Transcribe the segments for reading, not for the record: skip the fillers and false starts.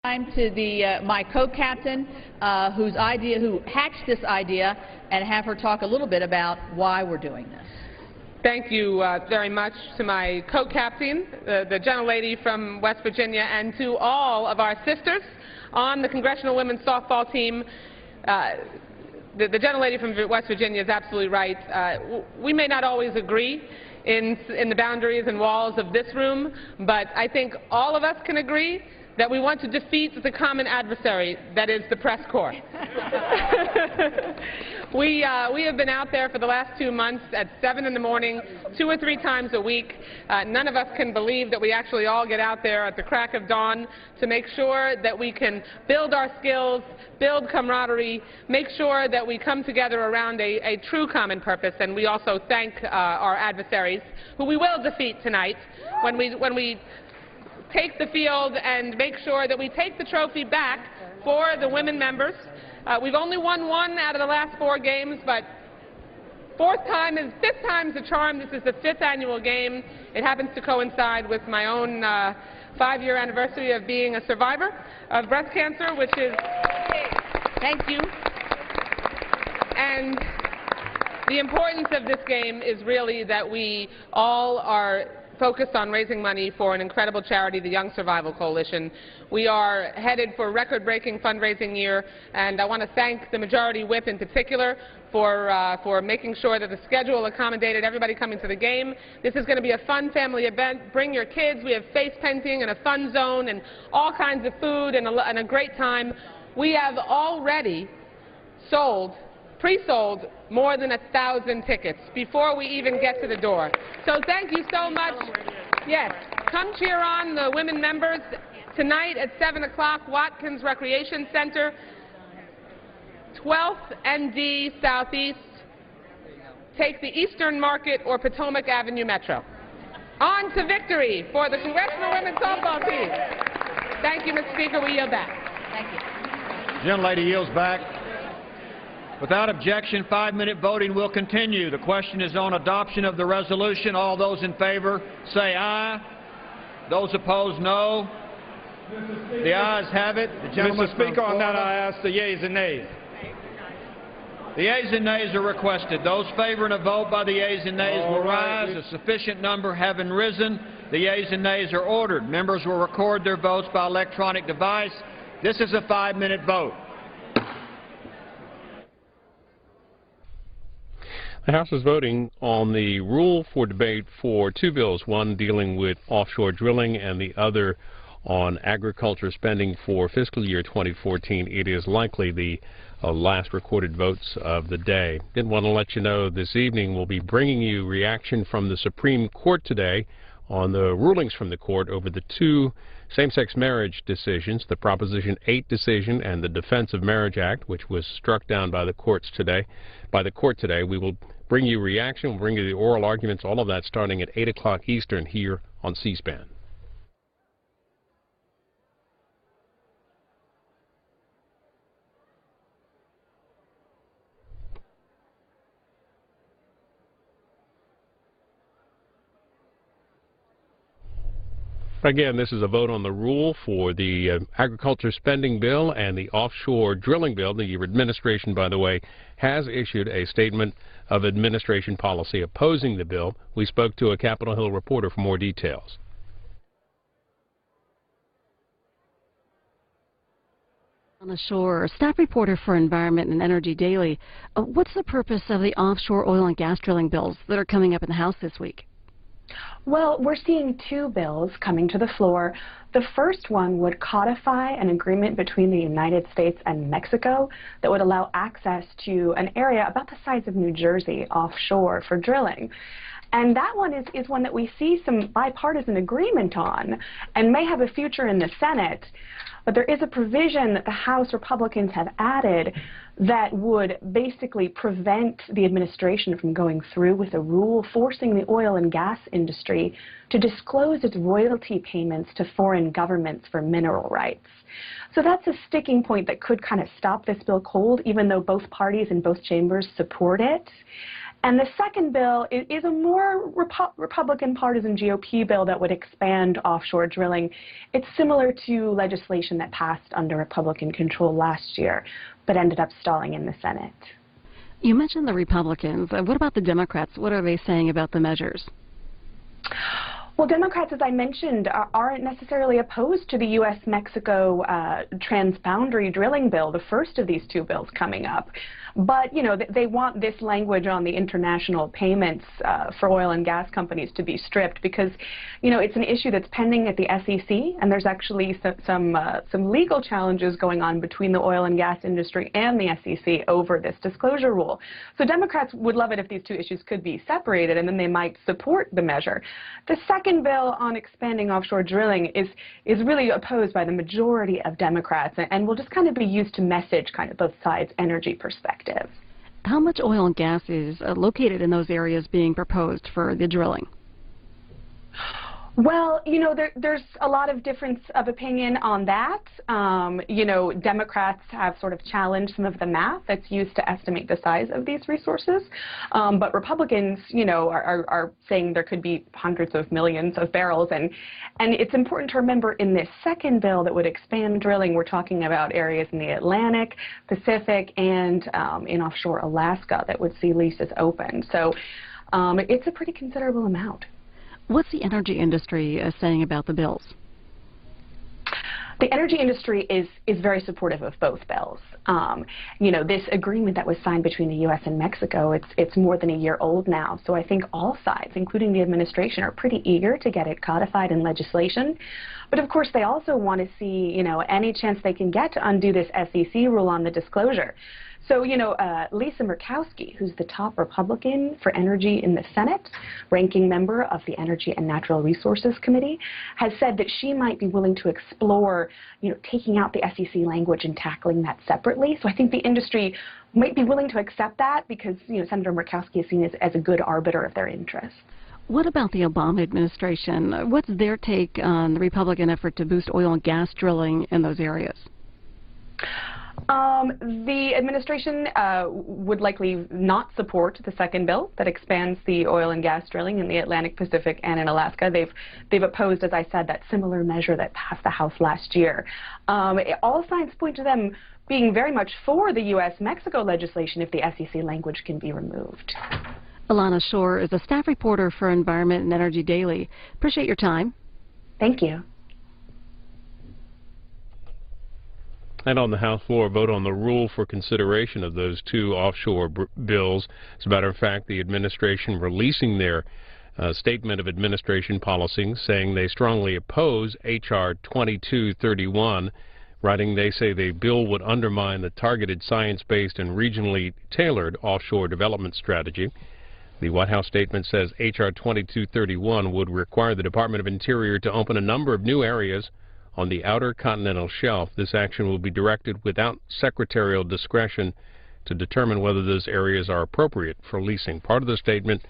Time to my co-captain, who hatched this idea, and have her talk a little bit about why we're doing this. Thank you very much to my co-captain, the gentlelady from West Virginia, and to all of our sisters on the Congressional Women's Softball team. The gentlelady from West Virginia is absolutely right. We may not always agree in the boundaries and walls of this room, but I think all of us can agree that we want to defeat the common adversary, that is the press corps. We have been out there for the last 2 months at 7 in the morning, 2 or 3 times a week. None of us can believe that we actually all get out there at the crack of dawn to make sure that we can build our skills, build camaraderie, make sure that we come together around a true common purpose. And we also thank our adversaries, who we will defeat tonight when we take the field and make sure that we take the trophy back for the women members. We've only won 1 out of the last 4 games, but fifth time's the charm. This is the 5th annual game. It happens to coincide with my own 5-year anniversary of being a survivor of breast cancer, which is, thank you. And the importance of this game is really that we all are focused on raising money for an incredible charity, the Young Survival Coalition. We are headed for a record-breaking fundraising year, and I want to thank the Majority Whip in particular for making sure that the schedule accommodated everybody coming to the game. This is going to be a fun family event. Bring your kids. We have face painting and a fun zone and all kinds of food and a great time. We have already pre-sold more than 1,000 tickets before we even get to the door. So thank you so much. Yes, come cheer on the women members tonight at 7 o'clock, Watkins Recreation Center, 12th and D Southeast. Take the Eastern Market or Potomac Avenue Metro. On to victory for the Congressional Women's Softball team. Thank you, Mr. Speaker. We yield back. Thank you. Gentlelady yields back. Without objection, 5-minute voting will continue. The question is on adoption of the resolution. All those in favor say aye. Those opposed, no. The ayes have it. The Mr. Speaker, on that I ask the yeas and nays. The yeas and nays are requested. Those favoring a vote by the yeas and nays will rise. A sufficient number having risen, the yeas and nays are ordered. Members will record their votes by electronic device. This is a 5-minute vote. The House is voting on the rule for debate for 2 bills, one dealing with offshore drilling and the other on agriculture spending for fiscal year 2014. It is likely the last recorded votes of the day. Didn't want to let you know this evening we'll be bringing you reaction from the Supreme Court today on the rulings from the court over the 2 same-sex marriage decisions, the Proposition 8 decision and the Defense of Marriage Act, which was struck down by the court today. We will bring you reaction, we'll bring you the oral arguments, all of that starting at 8 o'clock Eastern here on C-SPAN. Again, this is a vote on the rule for the agriculture spending bill and the offshore drilling bill. The administration, by the way, has issued a statement of administration policy opposing the bill. We spoke to a Capitol Hill reporter for more details. On the shore, staff reporter for Environment and Energy Daily. What's the purpose of the offshore oil and gas drilling bills that are coming up in the House this week? Well, we're seeing 2 bills coming to the floor. The first one would codify an agreement between the United States and Mexico that would allow access to an area about the size of New Jersey offshore for drilling. And that one is one that we see some bipartisan agreement on and may have a future in the Senate. But there is a provision that the House Republicans have added that would basically prevent the administration from going through with a rule forcing the oil and gas industry to disclose its royalty payments to foreign governments for mineral rights. So that's a sticking point that could kind of stop this bill cold, even though both parties in both chambers support it. And the second bill is a more Republican partisan GOP bill that would expand offshore drilling. It's similar to legislation that passed under Republican control last year, but ended up stalling in the Senate. You mentioned the Republicans. What about the Democrats? What are they saying about the measures? Well, Democrats, as I mentioned, aren't necessarily opposed to the U.S.-Mexico transboundary drilling bill, the first of these two bills coming up. But, you know, they want this language on the international payments for oil and gas companies to be stripped because, you know, it's an issue that's pending at the SEC, and there's actually some legal challenges going on between the oil and gas industry and the SEC over this disclosure rule. So Democrats would love it if these two issues could be separated, and then they might support the measure. The second bill on expanding offshore drilling is really opposed by the majority of Democrats and will just kind of be used to message kind of both sides' energy perspective. How much oil and gas is located in those areas being proposed for the drilling? Well, you know, there's a lot of difference of opinion on that. You know, Democrats have sort of challenged some of the math that's used to estimate the size of these resources. But Republicans, you know, are saying there could be hundreds of millions of barrels. And it's important to remember in this second bill that would expand drilling, we're talking about areas in the Atlantic, Pacific, and in offshore Alaska that would see leases open. So it's a pretty considerable amount. What's the energy industry saying about the bills? The energy industry is very supportive of both bills. You know, this agreement that was signed between the U.S. and Mexico, it's more than a year old now. So I think all sides, including the administration, are pretty eager to get it codified in legislation. But of course, they also want to see, you know, any chance they can get to undo this SEC rule on the disclosure. So, you know, Lisa Murkowski, who's the top Republican for energy in the Senate, ranking member of the Energy and Natural Resources Committee, has said that she might be willing to explore, you know, taking out the SEC language and tackling that separately. So I think the industry might be willing to accept that because, you know, Senator Murkowski is seen as a good arbiter of their interests. What about the Obama administration? What's their take on the Republican effort to boost oil and gas drilling in those areas? The administration would likely not support the second bill that expands the oil and gas drilling in the Atlantic, Pacific, and in Alaska. They've opposed, as I said, that similar measure that passed the House last year. All signs point to them being very much for the U.S.-Mexico legislation if the SEC language can be removed. Alana Shore is a staff reporter for Environment and Energy Daily. Appreciate your time. Thank you. And on the House floor, a vote on the rule for consideration of those two offshore bills. As a matter of fact, the administration releasing their statement of administration policy, saying they strongly oppose H.R. 2231, writing they say the bill would undermine the targeted science-based and regionally tailored offshore development strategy. The White House statement says H.R. 2231 would require the Department of Interior to open a number of new areas on the outer continental shelf. This action will be directed without secretarial discretion to determine whether those areas are appropriate for leasing. Part of the statement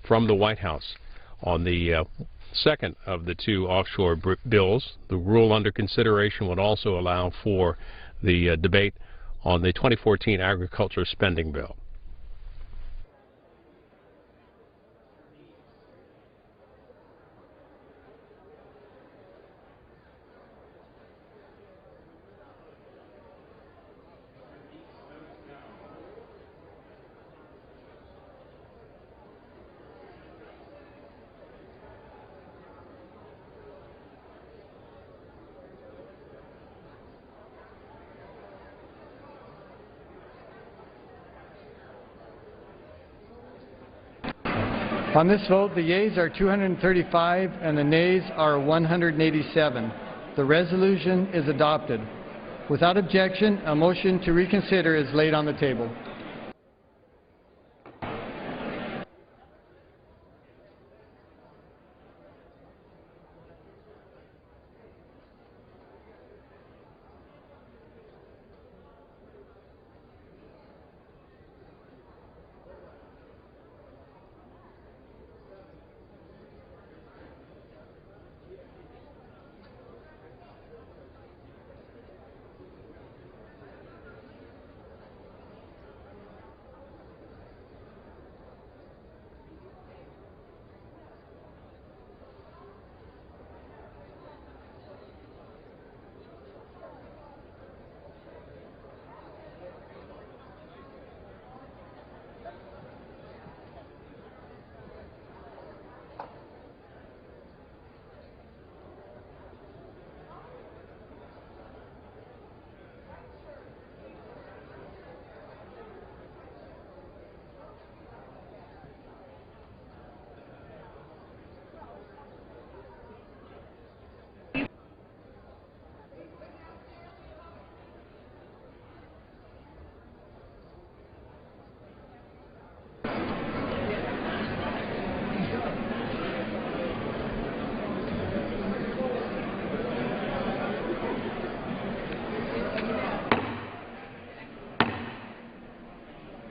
from the White House on the second of the two offshore bills. The rule under consideration would also allow for the debate on the 2014 agriculture spending bill. On this vote, the yeas are 235 and the nays are 187. The resolution is adopted. Without objection, a motion to reconsider is laid on the table.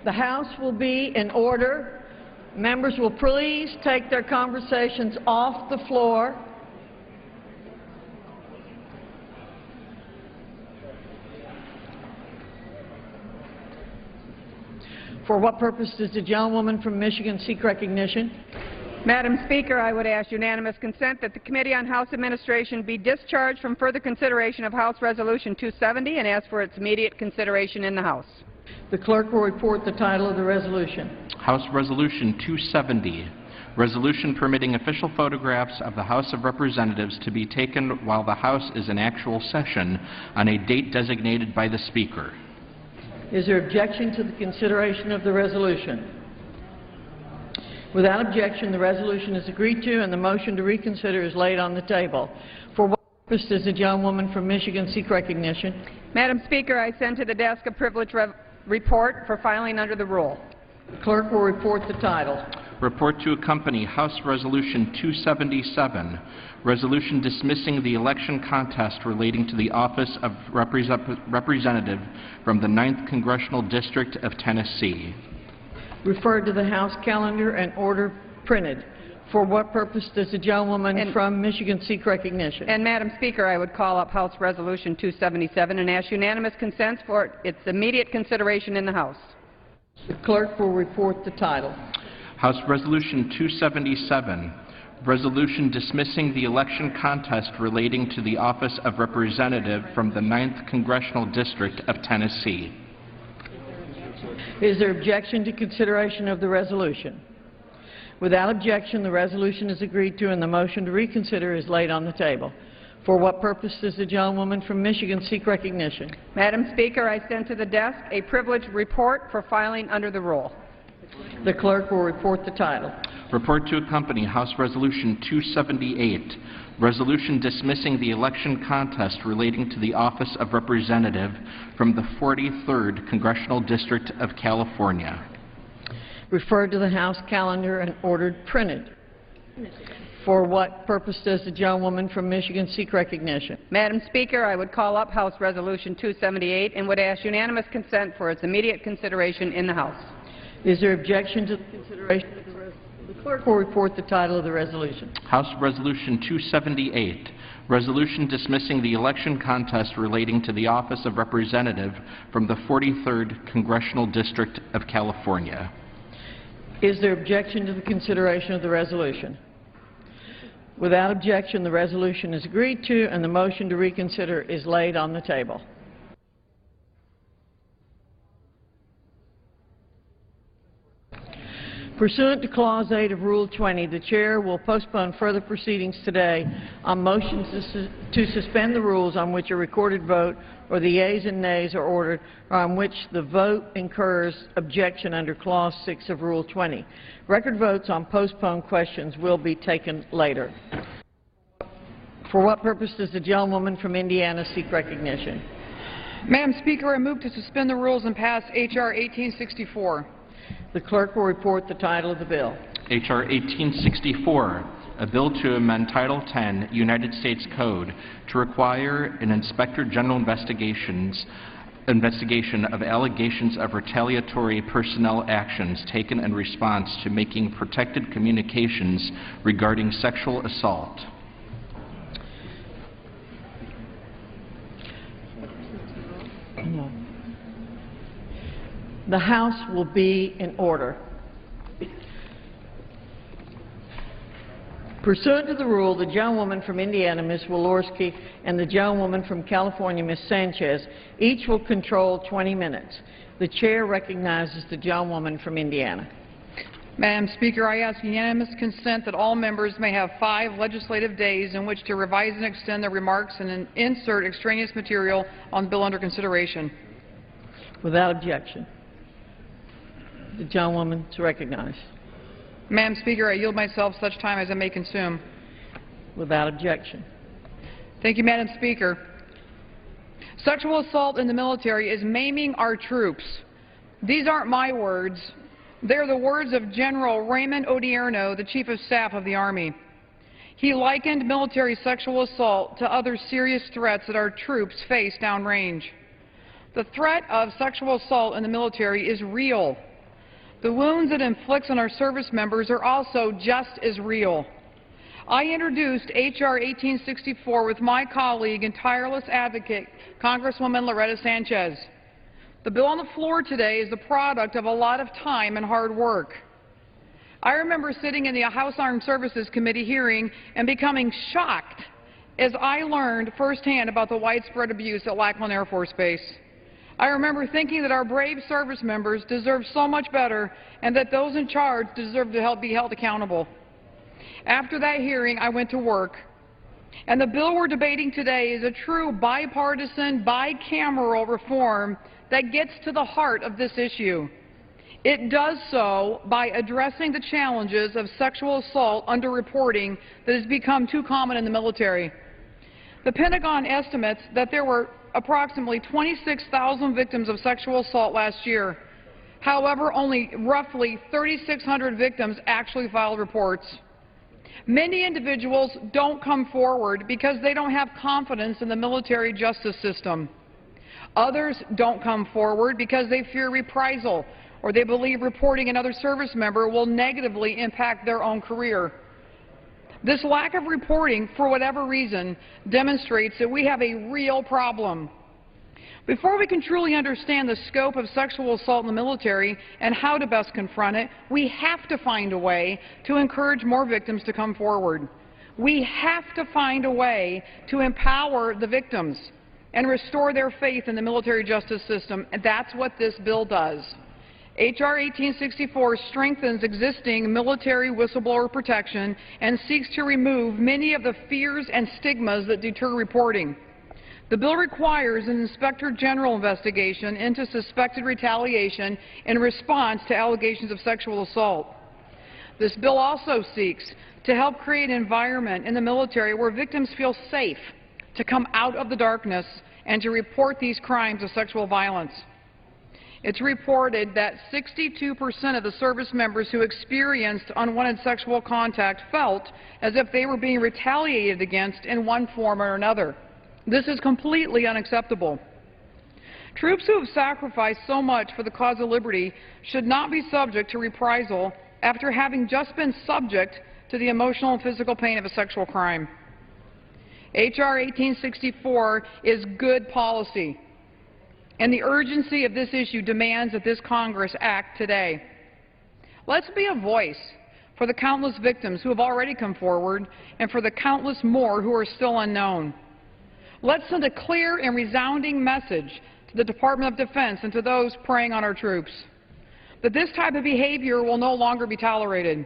The House will be in order. Members will please take their conversations off the floor. For what purpose does the gentlewoman from Michigan seek recognition? Madam Speaker, I would ask unanimous consent that the Committee on House Administration be discharged from further consideration of House Resolution 270 and ask for its immediate consideration in the House. The clerk will report the title of the resolution. House Resolution 270, resolution permitting official photographs of the House of Representatives to be taken while the House is in actual session on a date designated by the Speaker. Is there objection to the consideration of the resolution? Without objection, the resolution is agreed to and the motion to reconsider is laid on the table. For what purpose does the gentlewoman from Michigan seek recognition? Madam Speaker, I send to the desk a privileged report for filing under the rule. The clerk will report the title. Report to accompany House Resolution 277, resolution dismissing the election contest relating to the office of Representative from the 9th Congressional District of Tennessee. Referred to the House calendar and order printed. For what purpose does the gentlewoman from Michigan seek recognition? And Madam Speaker, I would call up House Resolution 277 and ask unanimous consent for its immediate consideration in the House. The clerk will report the title. House Resolution 277, resolution dismissing the election contest relating to the office of Representative from the 9th Congressional District of Tennessee. Is there objection to consideration of the resolution? Without objection, the resolution is agreed to and the motion to reconsider is laid on the table. For what purpose does the gentlewoman from Michigan seek recognition? Madam Speaker, I send to the desk a privileged report for filing under the rule. The clerk will report the title. Report to accompany House Resolution 278, resolution dismissing the election contest relating to the office of Representative from the 43rd Congressional District of California. Referred to the House calendar and ordered printed. For what purpose does the gentlewoman from Michigan seek recognition? Madam Speaker, I would call up House Resolution 278 and would ask unanimous consent for its immediate consideration in the House. Is there objection to the consideration of the resolution? The clerk will report the title of the resolution. House Resolution 278, resolution dismissing the election contest relating to the office of Representative from the 43rd Congressional District of California. Is there objection to the consideration of the resolution? Without objection, the resolution is agreed to and the motion to reconsider is laid on the table. Pursuant to Clause 8 of Rule 20, the Chair will postpone further proceedings today on motions to suspend the rules on which a recorded vote or the yeas and nays are ordered, or on which the vote incurs objection under Clause 6 of Rule 20. Record votes on postponed questions will be taken later. For what purpose does the gentlewoman from Indiana seek recognition? Madam Speaker, I move to suspend the rules and pass H.R. 1864. The clerk will report the title of the bill. H.R. 1864, a bill to amend Title 10 United States Code to require an Inspector General investigation of allegations of retaliatory personnel actions taken in response to making protected communications regarding sexual assault. The House will be in order. Pursuant to the rule, the gentlewoman from Indiana, Ms. Walorski, and the gentlewoman from California, Ms. Sanchez, each will control 20 minutes. The Chair recognizes the gentlewoman from Indiana. Madam Speaker, I ask unanimous consent that all members may have 5 legislative days in which to revise and extend their remarks and insert extraneous material on the bill under consideration. Without objection. The gentlewoman is recognized. Madam Speaker, I yield myself such time as I may consume. Without objection. Thank you, Madam Speaker. Sexual assault in the military is maiming our troops. These aren't my words. They're the words of General Raymond Odierno, the Chief of Staff of the Army. He likened military sexual assault to other serious threats that our troops face downrange. The threat of sexual assault in the military is real. The wounds it inflicts on our service members are also just as real. I introduced H.R. 1864 with my colleague and tireless advocate, Congresswoman Loretta Sanchez. The bill on the floor today is the product of a lot of time and hard work. I remember sitting in the House Armed Services Committee hearing and becoming shocked as I learned firsthand about the widespread abuse at Lackland Air Force Base. I remember thinking that our brave service members deserve so much better and that those in charge deserve to be held accountable. After that hearing, I went to work. And the bill we're debating today is a true bipartisan, bicameral reform that gets to the heart of this issue. It does so by addressing the challenges of sexual assault underreporting that has become too common in the military. The Pentagon estimates that there were approximately 26,000 victims of sexual assault last year. However, only roughly 3,600 victims actually filed reports. Many individuals don't come forward because they don't have confidence in the military justice system. Others don't come forward because they fear reprisal or they believe reporting another service member will negatively impact their own career. This lack of reporting, for whatever reason, demonstrates that we have a real problem. Before we can truly understand the scope of sexual assault in the military and how to best confront it, we have to find a way to encourage more victims to come forward. We have to find a way to empower the victims and restore their faith in the military justice system, and that's what this bill does. H.R. 1864 strengthens existing military whistleblower protection and seeks to remove many of the fears and stigmas that deter reporting. The bill requires an Inspector General investigation into suspected retaliation in response to allegations of sexual assault. This bill also seeks to help create an environment in the military where victims feel safe to come out of the darkness and to report these crimes of sexual violence. It's reported that 62% of the service members who experienced unwanted sexual contact felt as if they were being retaliated against in one form or another. This is completely unacceptable. Troops who have sacrificed so much for the cause of liberty should not be subject to reprisal after having just been subject to the emotional and physical pain of a sexual crime. H.R. 1864 is good policy, and the urgency of this issue demands that this Congress act today. Let's be a voice for the countless victims who have already come forward and for the countless more who are still unknown. Let's send a clear and resounding message to the Department of Defense and to those preying on our troops that this type of behavior will no longer be tolerated.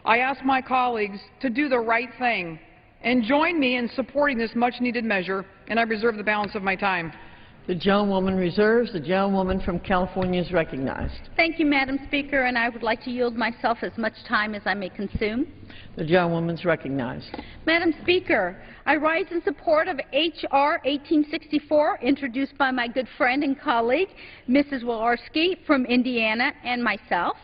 I ask my colleagues to do the right thing and join me in supporting this much-needed measure, and I reserve the balance of my time. The gentlewoman reserves. The gentlewoman from California is recognized. Thank you, Madam Speaker, and I would like to yield myself as much time as I may consume. The gentlewoman is recognized. Madam Speaker, I rise in support of H.R. 1864, introduced by my good friend and colleague, Mrs. Walorski from Indiana, and myself.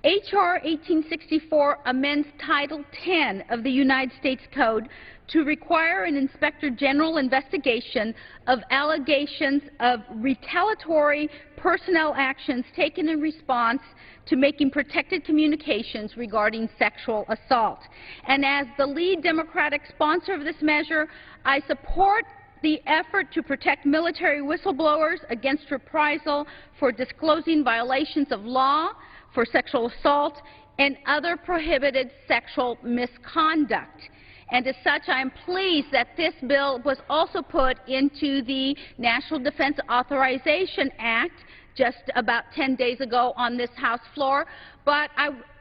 H.R. 1864 amends Title 10 of the United States Code to require an Inspector General investigation of allegations of retaliatory personnel actions taken in response to making protected communications regarding sexual assault. And as the lead Democratic sponsor of this measure, I support the effort to protect military whistleblowers against reprisal for disclosing violations of law, for sexual assault, and other prohibited sexual misconduct. And as such, I am pleased that this bill was also put into the National Defense Authorization Act just about 10 days ago on this House floor. But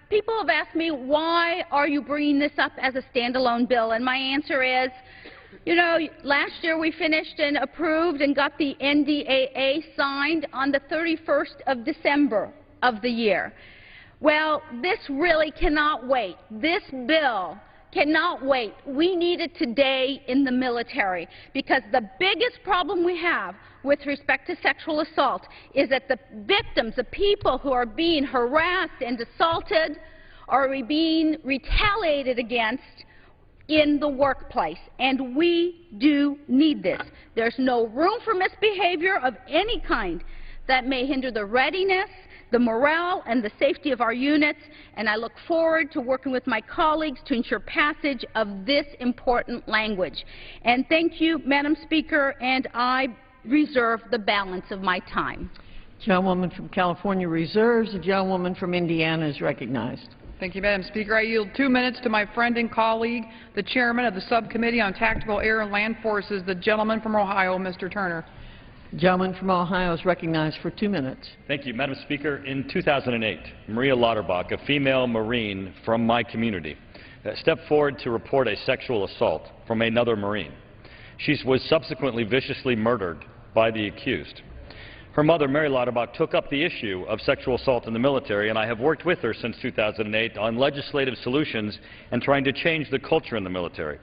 people have asked me, why are you bringing this up as a standalone bill? And my answer is, you know, last year we finished and approved and got the NDAA signed on the 31st of December of the year. Well, this really cannot wait. This bill cannot wait. We need it today in the military, because the biggest problem we have with respect to sexual assault is that the victims, the people who are being harassed and assaulted, are being retaliated against in the workplace, and we do need this. There's no room for misbehavior of any kind that may hinder the readiness, the morale and the safety of our units, and I look forward to working with my colleagues to ensure passage of this important language. And thank you, Madam Speaker, and I reserve the balance of my time. Gentlewoman from California reserves. The gentlewoman from Indiana is recognized. Thank you, Madam Speaker. I yield 2 minutes to my friend and colleague, the chairman of the Subcommittee on Tactical Air and Land Forces, the gentleman from Ohio, Mr. Turner. The gentleman from Ohio is recognized for 2 minutes. Thank you, Madam Speaker. In 2008, Maria Lauterbach, a female Marine from my community, stepped forward to report a sexual assault from another Marine. She was subsequently viciously murdered by the accused. Her mother, Mary Lauterbach, took up the issue of sexual assault in the military, and I have worked with her since 2008 on legislative solutions and trying to change the culture in the military.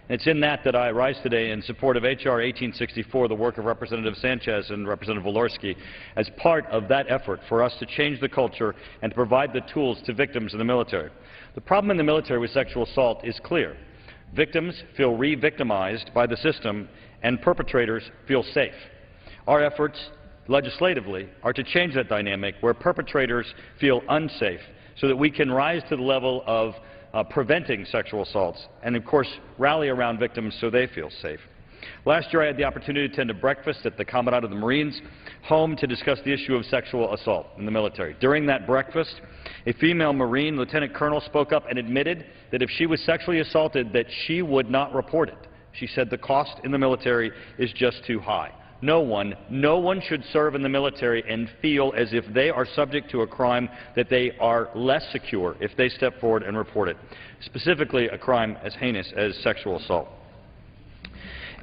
And it's in that I rise today in support of H.R. 1864, the work of Representative Sanchez and Representative Walorski, as part of that effort for us to change the culture and to provide the tools to victims in the military. The problem in the military with sexual assault is clear. Victims feel re-victimized by the system, and perpetrators feel safe. Our efforts legislatively are to change that dynamic where perpetrators feel unsafe so that we can rise to the level of preventing sexual assaults and, of course, rally around victims so they feel safe. Last year I had the opportunity to attend a breakfast at the Commandant of the Marines home to discuss the issue of sexual assault in the military. During that breakfast, a female Marine, Lieutenant Colonel, spoke up and admitted that if she was sexually assaulted that she would not report it. She said the cost in the military is just too high. No one should serve in the military and feel as if they are subject to a crime that they are less secure if they step forward and report it, specifically a crime as heinous as sexual assault.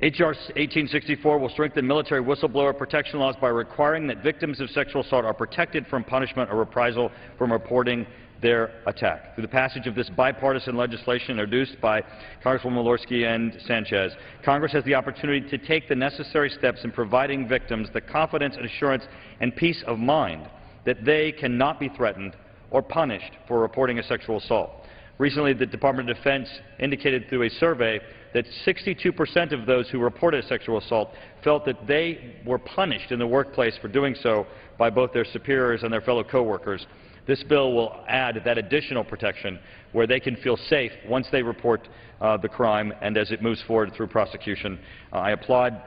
H.R. 1864 will strengthen military whistleblower protection laws by requiring that victims of sexual assault are protected from punishment or reprisal from reporting their attack. Through the passage of this bipartisan legislation introduced by Congresswoman Walorski and Sanchez, Congress has the opportunity to take the necessary steps in providing victims the confidence and assurance and peace of mind that they cannot be threatened or punished for reporting a sexual assault. Recently, the Department of Defense indicated through a survey that 62% of those who reported a sexual assault felt that they were punished in the workplace for doing so by both their superiors and their fellow coworkers. This bill will add that additional protection where they can feel safe once they report the crime and as it moves forward through prosecution. I applaud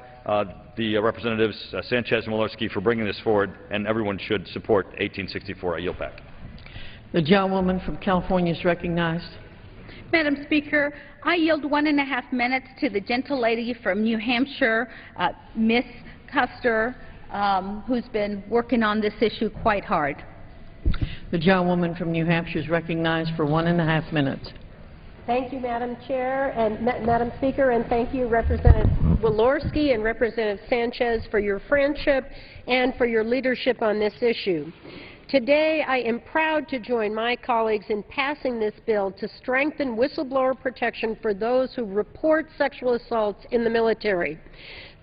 the Representatives Sanchez and Walorski for bringing this forward, and everyone should support 1864. I yield back. The gentlewoman from California is recognized. Madam Speaker, I yield 1.5 minutes to the gentle lady from New Hampshire, Miss Custer, who's been working on this issue quite hard. The gentlewoman from New Hampshire is recognized for 1.5 minutes. Thank you, Madam Chair and Madam Speaker, and thank you, Representative Walorski and Representative Sanchez, for your friendship and for your leadership on this issue. Today, I am proud to join my colleagues in passing this bill to strengthen whistleblower protection for those who report sexual assaults in the military.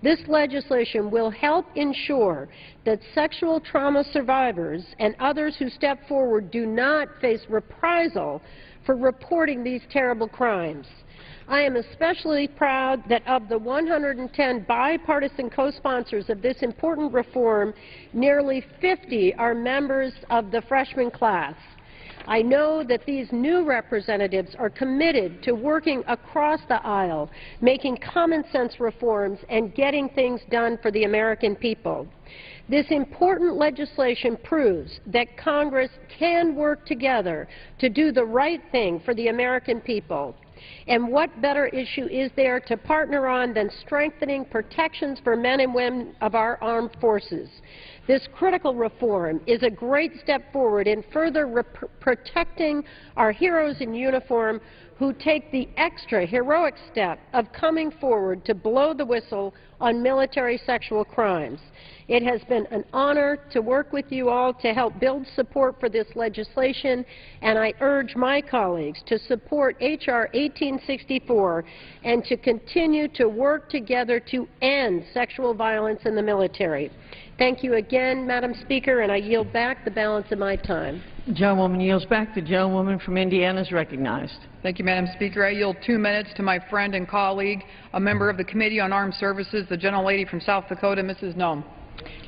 This legislation will help ensure that sexual trauma survivors and others who step forward do not face reprisal for reporting these terrible crimes. I am especially proud that of the 110 bipartisan co-sponsors of this important reform, nearly 50 are members of the freshman class. I know that these new representatives are committed to working across the aisle, making common-sense reforms and getting things done for the American people. This important legislation proves that Congress can work together to do the right thing for the American people. And what better issue is there to partner on than strengthening protections for men and women of our armed forces? This critical reform is a great step forward in further protecting our heroes in uniform who take the extra heroic step of coming forward to blow the whistle on military sexual crimes. It has been an honor to work with you all to help build support for this legislation, and I urge my colleagues to support H.R. 1864 and to continue to work together to end sexual violence in the military. Thank you again, Madam Speaker, and I yield back the balance of my time. The gentlewoman yields back. The gentlewoman from Indiana is recognized. Thank you, Madam Speaker. I yield 2 minutes to my friend and colleague, a member of the Committee on Armed Services, the gentlelady from South Dakota, Mrs. Nome.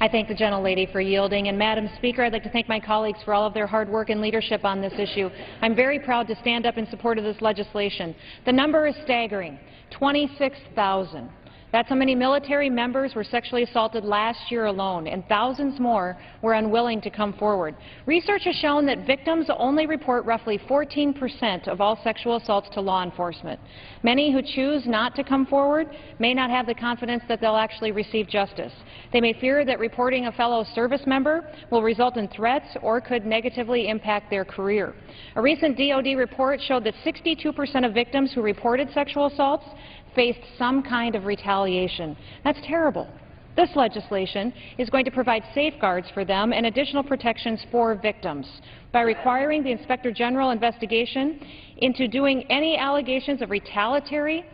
I thank the gentlelady for yielding. And Madam Speaker, I'd like to thank my colleagues for all of their hard work and leadership on this issue. I'm very proud to stand up in support of this legislation. The number is staggering, 26,000. That's how many military members were sexually assaulted last year alone, and thousands more were unwilling to come forward. Research has shown that victims only report roughly 14% of all sexual assaults to law enforcement. Many who choose not to come forward may not have the confidence that they'll actually receive justice. They may fear that reporting a fellow service member will result in threats or could negatively impact their career. A recent DoD report showed that 62% of victims who reported sexual assaults faced some kind of retaliation. That's terrible. This legislation is going to provide safeguards for them and additional protections for victims. By requiring the Inspector General investigation into doing any allegations of retaliatory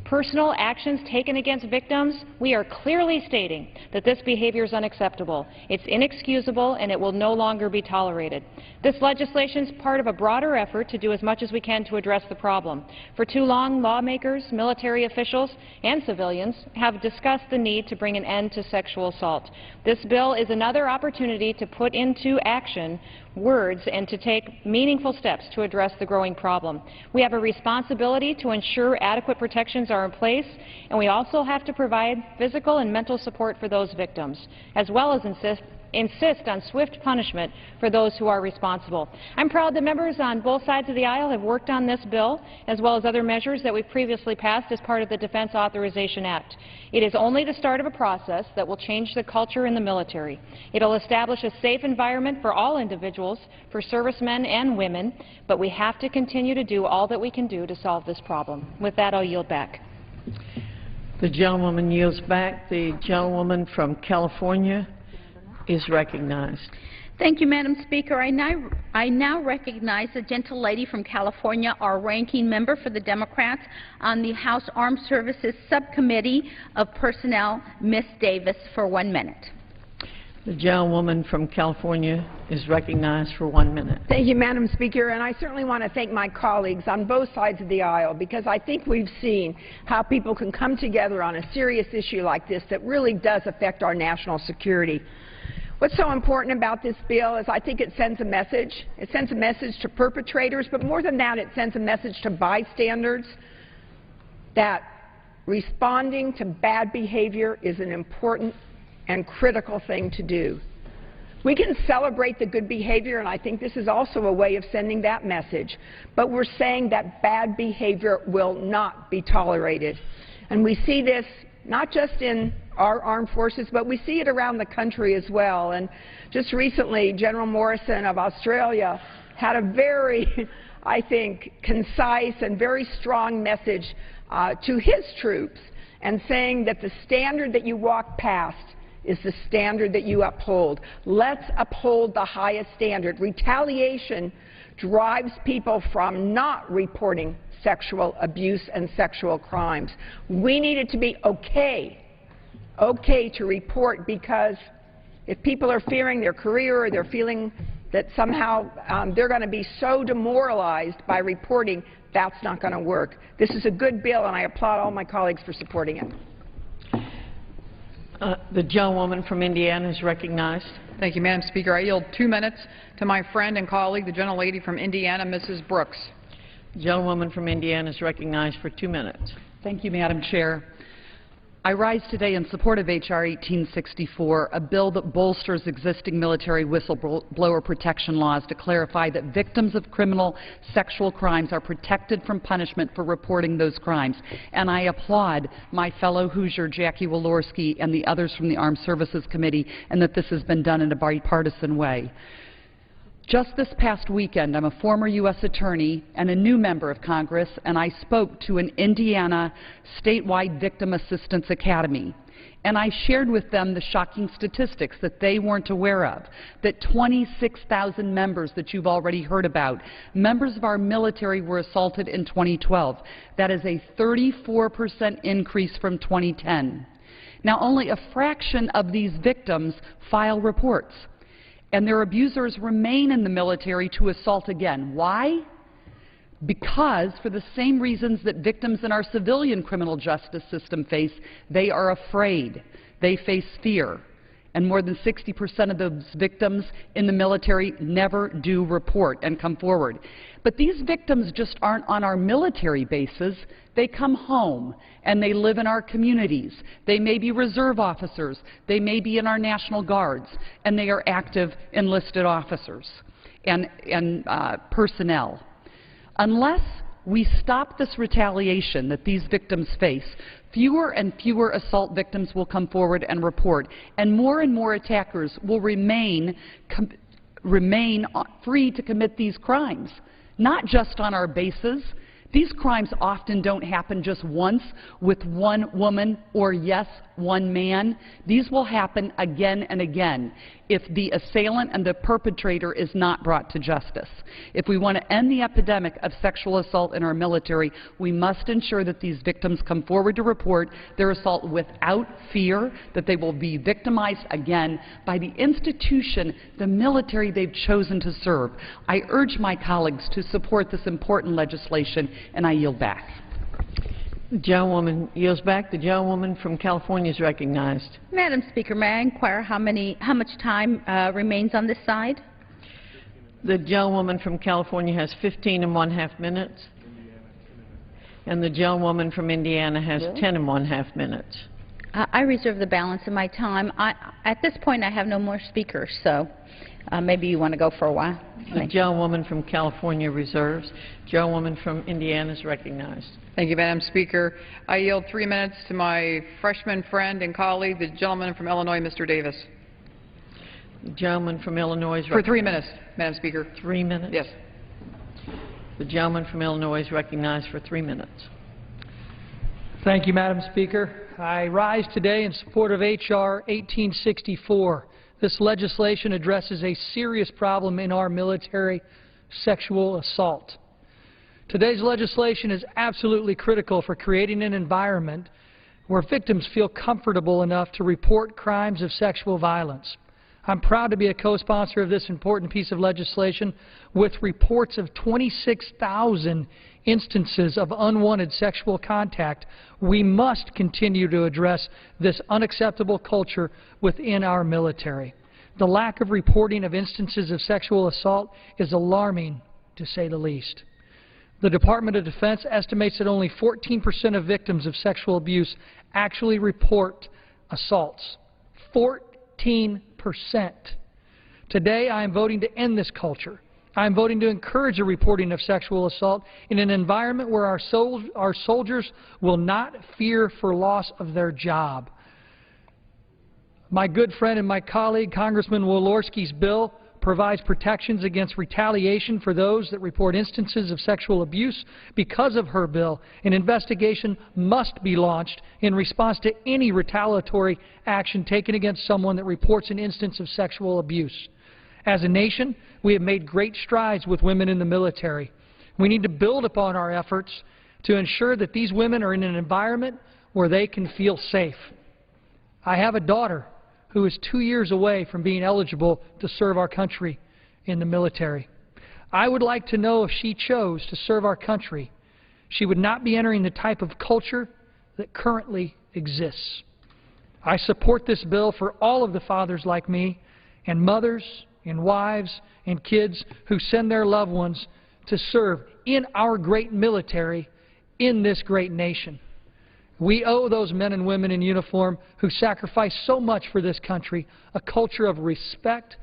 personal actions taken against victims, we are clearly stating that this behavior is unacceptable. It's inexcusable, and it will no longer be tolerated. This legislation is part of a broader effort to do as much as we can to address the problem. For too long, lawmakers, military officials, and civilians have discussed the need to bring an end to sexual assault. This bill is another opportunity to put into action words and to take meaningful steps to address the growing problem. We have a responsibility to ensure adequate protections are in place, and we also have to provide physical and mental support for those victims, as well as insist on swift punishment for those who are responsible. I'm proud that members on both sides of the aisle have worked on this bill, as well as other measures that we've previously passed as part of the Defense Authorization Act. It is only the start of a process that will change the culture in the military. It will establish a safe environment for all individuals, for servicemen and women, but we have to continue to do all that we can do to solve this problem. With that, I'll yield back. The gentlewoman yields back. The gentlewoman from California is recognized. Thank you, Madam Speaker. I now recognize the gentlelady from California, our ranking member for the Democrats on the House Armed Services Subcommittee of Personnel, Ms. Davis, for 1 minute. The gentlewoman from California is recognized for 1 minute. Thank you, Madam Speaker, and I certainly want to thank my colleagues on both sides of the aisle, because I think we've seen how people can come together on a serious issue like this that really does affect our national security. What's so important about this bill is I think it sends a message. It sends a message to perpetrators, but more than that, it sends a message to bystanders that responding to bad behavior is an important and critical thing to do. We can celebrate the good behavior, and I think this is also a way of sending that message, but we're saying that bad behavior will not be tolerated. And we see this not just in our armed forces, but we see it around the country as well. And just recently, General Morrison of Australia had a very, I think, concise and very strong message to his troops, and saying that the standard that you walk past is the standard that you uphold. Let's uphold the highest standard. Retaliation drives people from not reporting sexual abuse and sexual crimes. We need it to be okay to report, because if people are fearing their career, or they're feeling that somehow they're going to be so demoralized by reporting, that's not going to work. This is a good bill, and I applaud all my colleagues for supporting it. The gentlewoman from Indiana is recognized. Thank you, Madam Speaker. I yield 2 minutes to my friend and colleague, the gentlelady from Indiana, Mrs. Brooks. The gentlewoman from Indiana is recognized for 2 minutes. Thank you, Madam Chair. I rise today in support of H.R. 1864, a bill that bolsters existing military whistleblower protection laws to clarify that victims of criminal sexual crimes are protected from punishment for reporting those crimes. And I applaud my fellow Hoosier, Jackie Walorski, and the others from the Armed Services Committee, and that this has been done in a bipartisan way. Just this past weekend, I'm a former U.S. attorney and a new member of Congress, and I spoke to an Indiana statewide victim assistance academy. And I shared with them the shocking statistics that they weren't aware of, that 26,000 members that you've already heard about, members of our military, were assaulted in 2012. That is a 34% increase from 2010. Now, only a fraction of these victims file reports, and their abusers remain in the military to assault again. Why? Because, for the same reasons that victims in our civilian criminal justice system face, they are afraid. They face fear. And more than 60% of those victims in the military never do report and come forward. But these victims just aren't on our military bases. They come home and they live in our communities. They may be reserve officers. They may be in our National Guards. And they are active enlisted officers and personnel. Unless we stop this retaliation that these victims face, fewer and fewer assault victims will come forward and report, and more attackers will remain free to commit these crimes, not just on our bases. These crimes often don't happen just once with one woman or, yes, one man. These will happen again and again if the assailant and the perpetrator is not brought to justice. If we want to end the epidemic of sexual assault in our military, we must ensure that these victims come forward to report their assault without fear that they will be victimized again by the institution, the military they've chosen to serve. I urge my colleagues to support this important legislation, and I yield back. The gentlewoman yields back. The gentlewoman from California is recognized. Madam Speaker, may I inquire how much time remains on this side? The gentlewoman from California has 15 1/2 minutes. And the gentlewoman from Indiana has 10 1/2 minutes. I reserve the balance of my time. At this point, I have no more speakers, so maybe you want to go for a while. The gentlewoman from California reserves. Gentlewoman from Indiana is recognized. Thank you, Madam Speaker. I yield 3 minutes to my freshman friend and colleague, the gentleman from Illinois, Mr. Davis. The gentleman from Illinois is for 3 minutes, Madam Speaker. 3 minutes? Yes. The gentleman from Illinois is recognized for 3 minutes. Thank you, Madam Speaker. I rise today in support of H.R. 1864. This legislation addresses a serious problem in our military, sexual assault. Today's legislation is absolutely critical for creating an environment where victims feel comfortable enough to report crimes of sexual violence. I'm proud to be a co-sponsor of this important piece of legislation with reports of 26,000 instances of unwanted sexual contact. We must continue to address this unacceptable culture within our military. The lack of reporting of instances of sexual assault is alarming, to say the least. The Department of Defense estimates that only 14% of victims of sexual abuse actually report assaults. 14%. Today, I am voting to end this culture. I am voting to encourage the reporting of sexual assault in an environment where our soldiers will not fear for loss of their job. My good friend and my colleague, Congressman Walorski's bill, provides protections against retaliation for those that report instances of sexual abuse. Because of her bill, an investigation must be launched in response to any retaliatory action taken against someone that reports an instance of sexual abuse. As a nation, we have made great strides with women in the military. We need to build upon our efforts to ensure that these women are in an environment where they can feel safe. I have a daughter who is 2 years away from being eligible to serve our country in the military. I would like to know if she chose to serve our country, she would not be entering the type of culture that currently exists. I support this bill for all of the fathers like me, and mothers, and wives, and kids who send their loved ones to serve in our great military in this great nation. We owe those men and women in uniform who sacrifice so much for this country a culture of respect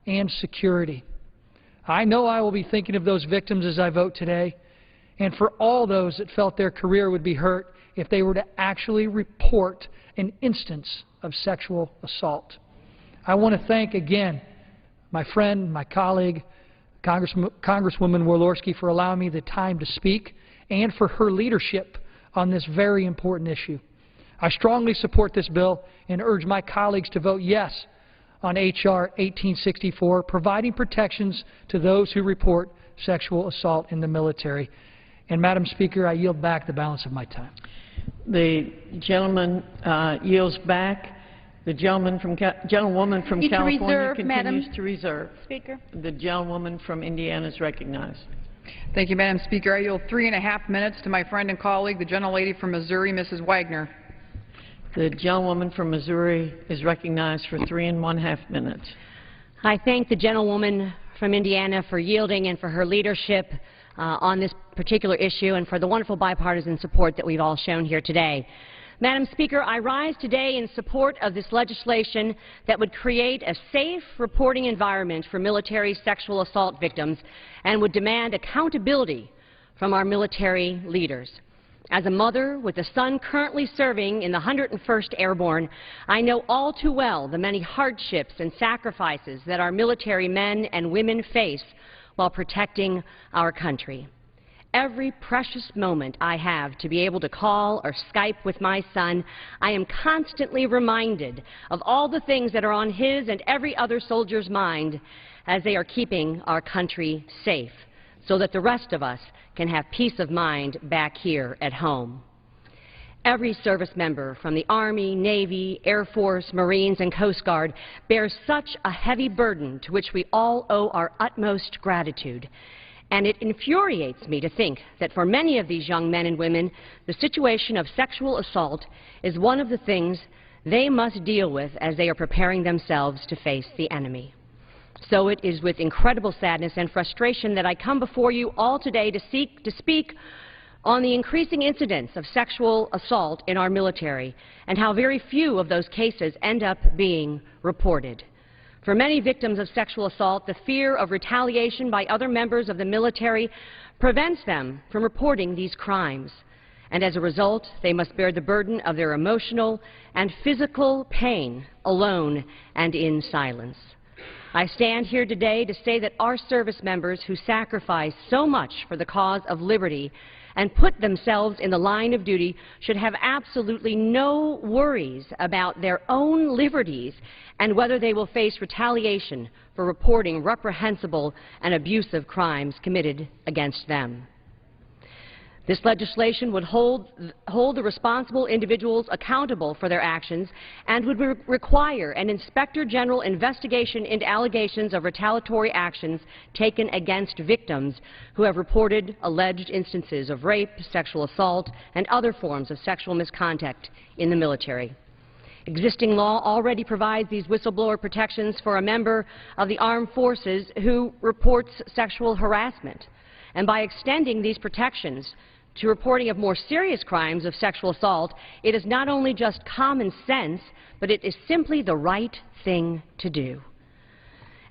and security. I know I will be thinking of those victims as I vote today, and for all those that felt their career would be hurt if they were to actually report an instance of sexual assault. I want to thank again my friend, my colleague, Congresswoman Walorski, for allowing me the time to speak and for her leadership on this very important issue. I strongly support this bill and urge my colleagues to vote yes on H.R. 1864, providing protections to those who report sexual assault in the military. And, Madam Speaker, I yield back the balance of my time. The gentleman yields back. The gentlewoman from California continues to reserve. Speaker. The gentlewoman from Indiana is recognized. Thank you, Madam Speaker. I yield 3.5 minutes to my friend and colleague, the gentlelady from Missouri, Mrs. Wagner. The gentlewoman from Missouri is recognized for 3.5 minutes. I thank the gentlewoman from Indiana for yielding and for her leadership on this particular issue and for the wonderful bipartisan support that we've all shown here today. Madam Speaker, I rise today in support of this legislation that would create a safe reporting environment for military sexual assault victims and would demand accountability from our military leaders. As a mother with a son currently serving in the 101st Airborne, I know all too well the many hardships and sacrifices that our military men and women face while protecting our country. Every precious moment I have to be able to call or Skype with my son, I am constantly reminded of all the things that are on his and every other soldier's mind as they are keeping our country safe, so that the rest of us can have peace of mind back here at home. Every service member from the Army, Navy, Air Force, Marines, and Coast Guard bears such a heavy burden to which we all owe our utmost gratitude. And it infuriates me to think that for many of these young men and women, the situation of sexual assault is one of the things they must deal with as they are preparing themselves to face the enemy. So it is with incredible sadness and frustration that I come before you all today to speak on the increasing incidence of sexual assault in our military and how very few of those cases end up being reported. For many victims of sexual assault, the fear of retaliation by other members of the military prevents them from reporting these crimes. And as a result, they must bear the burden of their emotional and physical pain alone and in silence. I stand here today to say that our service members who sacrifice so much for the cause of liberty and put themselves in the line of duty should have absolutely no worries about their own liberties and whether they will face retaliation for reporting reprehensible and abusive crimes committed against them. This legislation would hold the responsible individuals accountable for their actions and would require an Inspector General investigation into allegations of retaliatory actions taken against victims who have reported alleged instances of rape, sexual assault, and other forms of sexual misconduct in the military. Existing law already provides these whistleblower protections for a member of the armed forces who reports sexual harassment. And by extending these protections to reporting of more serious crimes of sexual assault, it is not only just common sense, but it is simply the right thing to do.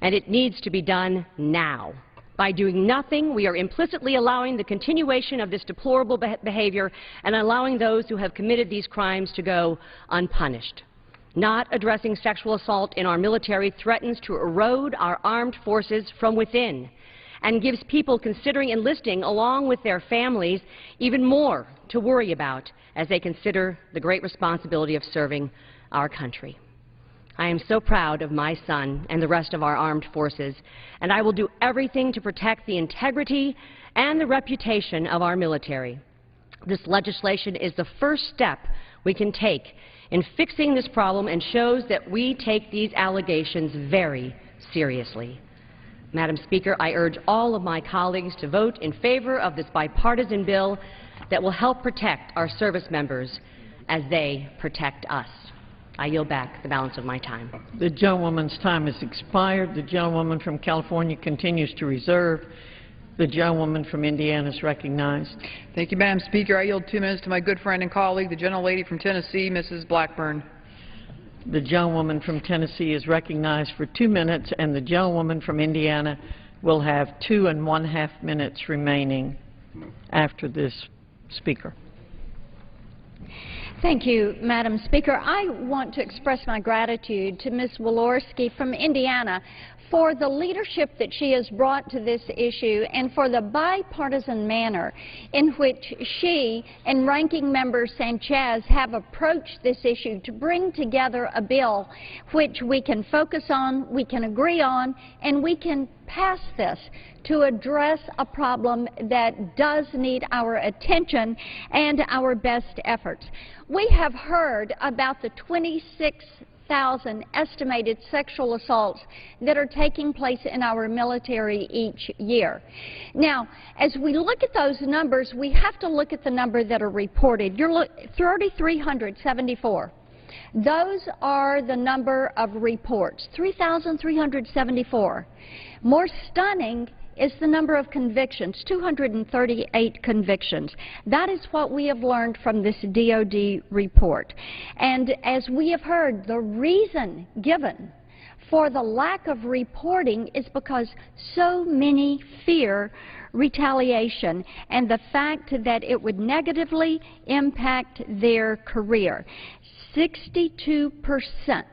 And it needs to be done now. By doing nothing, we are implicitly allowing the continuation of this deplorable behavior and allowing those who have committed these crimes to go unpunished. Not addressing sexual assault in our military threatens to erode our armed forces from within and gives people considering enlisting along with their families even more to worry about as they consider the great responsibility of serving our country. I am so proud of my son and the rest of our armed forces, and I will do everything to protect the integrity and the reputation of our military. This legislation is the first step we can take in fixing this problem and shows that we take these allegations very seriously. Madam Speaker, I urge all of my colleagues to vote in favor of this bipartisan bill that will help protect our service members as they protect us. I yield back the balance of my time. The gentlewoman's time has expired. The gentlewoman from California continues to reserve. The gentlewoman from Indiana is recognized. Thank you, Madam Speaker. I yield 2 minutes to my good friend and colleague, the gentlelady from Tennessee, Mrs. Blackburn. The gentlewoman from Tennessee is recognized for 2 minutes, and the gentlewoman from Indiana will have 2.5 minutes remaining after this speaker. Thank you, Madam Speaker. I want to express my gratitude to Ms. Walorski from Indiana for the leadership that she has brought to this issue and for the bipartisan manner in which she and Ranking Member Sanchez have approached this issue to bring together a bill which we can focus on, we can agree on, and we can pass this to address a problem that does need our attention and our best efforts. We have heard about the 26,000 estimated sexual assaults that are taking place in our military each year. Now, as we look at those numbers, we have to look at the number that are reported. 3,374 Those are the number of reports, 3,374. More stunning is the number of convictions, 238 convictions. That is what we have learned from this DOD report. And as we have heard, the reason given for the lack of reporting is because so many fear retaliation and the fact that it would negatively impact their career. 62%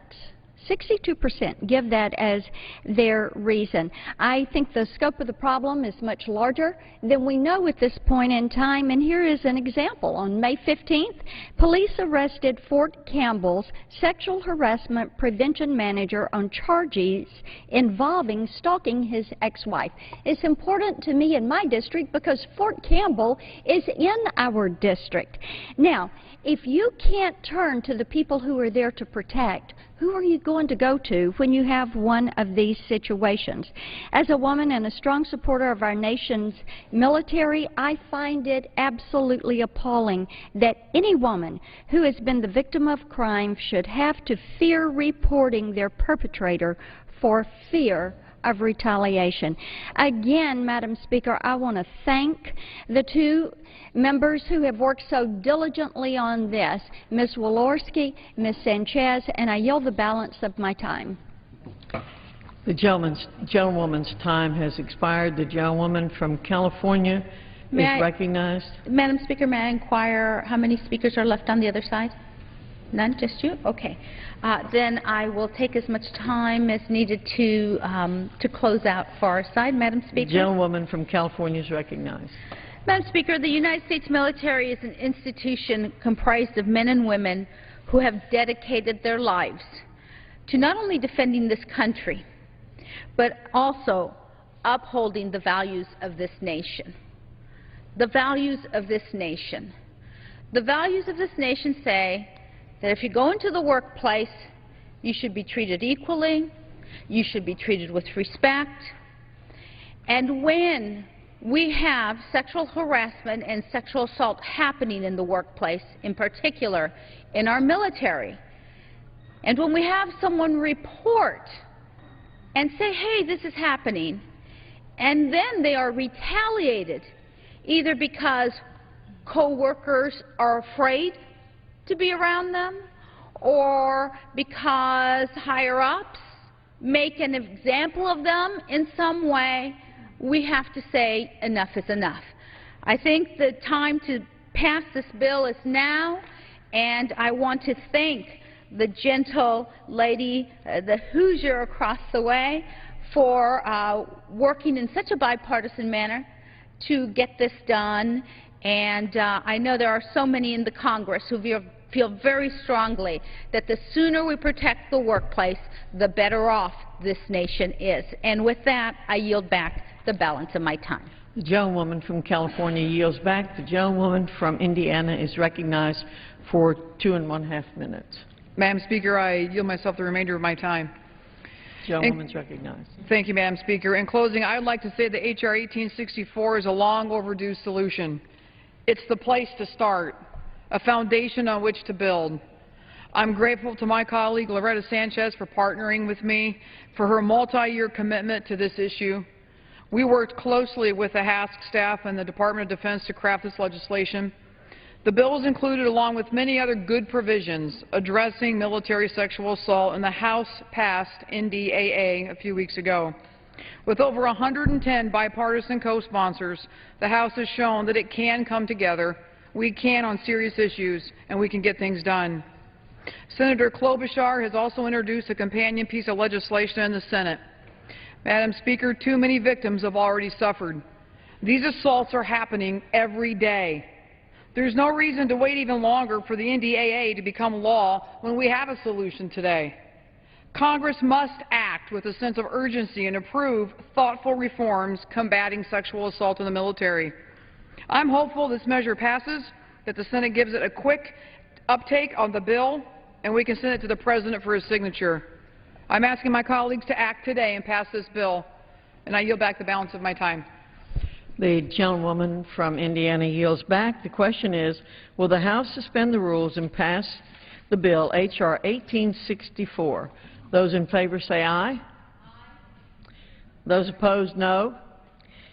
give that as their reason. I think the scope of the problem is much larger than we know at this point in time, and here is an example. On May 15th, police arrested Fort Campbell's sexual harassment prevention manager on charges involving stalking his ex-wife. It's important to me in my district because Fort Campbell is in our district. Now, if you can't turn to the people who are there to protect, who are you going to go to when you have one of these situations? As a woman and a strong supporter of our nation's military, I find it absolutely appalling that any woman who has been the victim of crime should have to fear reporting their perpetrator for fear of retaliation. Again, Madam Speaker, I want to thank the two members who have worked so diligently on this, Ms. Walorski, Ms. Sanchez, and I yield the balance of my time. The gentlewoman's time has expired. The gentlewoman from California is recognized. Madam Speaker, may I inquire how many speakers are left on the other side? None? Just you? Okay. Then I will take as much time as needed to close out for our side. Madam Speaker. The gentlewoman from California is recognized. Madam Speaker, the United States military is an institution comprised of men and women who have dedicated their lives to not only defending this country, but also upholding the values of this nation. The values of this nation. The values of this nation say that if you go into the workplace, you should be treated equally, you should be treated with respect, and when we have sexual harassment and sexual assault happening in the workplace, in particular in our military, and when we have someone report and say, hey, this is happening, and then they are retaliated either because co-workers are afraid to be around them or because higher-ups make an example of them in some way, we have to say enough is enough. I think the time to pass this bill is now, and I want to thank the gentle lady, the Hoosier across the way, for working in such a bipartisan manner to get this done. And I know there are so many in the Congress who feel very strongly that the sooner we protect the workplace, the better off this nation is. And with that, I yield back the balance of my time. The gentlewoman from California yields back. The gentlewoman from Indiana is recognized for 2.5 minutes. Madam Speaker, I yield myself the remainder of my time. The gentlewoman's recognized. Thank you, Madam Speaker. In closing, I would like to say that H.R. 1864 is a long overdue solution. It's the place to start, a foundation on which to build. I'm grateful to my colleague Loretta Sanchez for partnering with me, for her multi-year commitment to this issue. We worked closely with the HASC staff and the Department of Defense to craft this legislation. The bill is included, along with many other good provisions, addressing military sexual assault, and the House passed NDAA a few weeks ago. With over 110 bipartisan co-sponsors, the House has shown that it can come together, we can on serious issues, and we can get things done. Senator Klobuchar has also introduced a companion piece of legislation in the Senate. Madam Speaker, too many victims have already suffered. These assaults are happening every day. There's no reason to wait even longer for the NDAA to become law when we have a solution today. Congress must act with a sense of urgency and approve thoughtful reforms combating sexual assault in the military. I'm hopeful this measure passes, that the Senate gives it a quick uptake on the bill, and we can send it to the President for his signature. I'm asking my colleagues to act today and pass this bill, and I yield back the balance of my time. The gentlewoman from Indiana yields back. The question is, will the House suspend the rules and pass the bill, H.R. 1864. Those in favor say aye. Those opposed, no.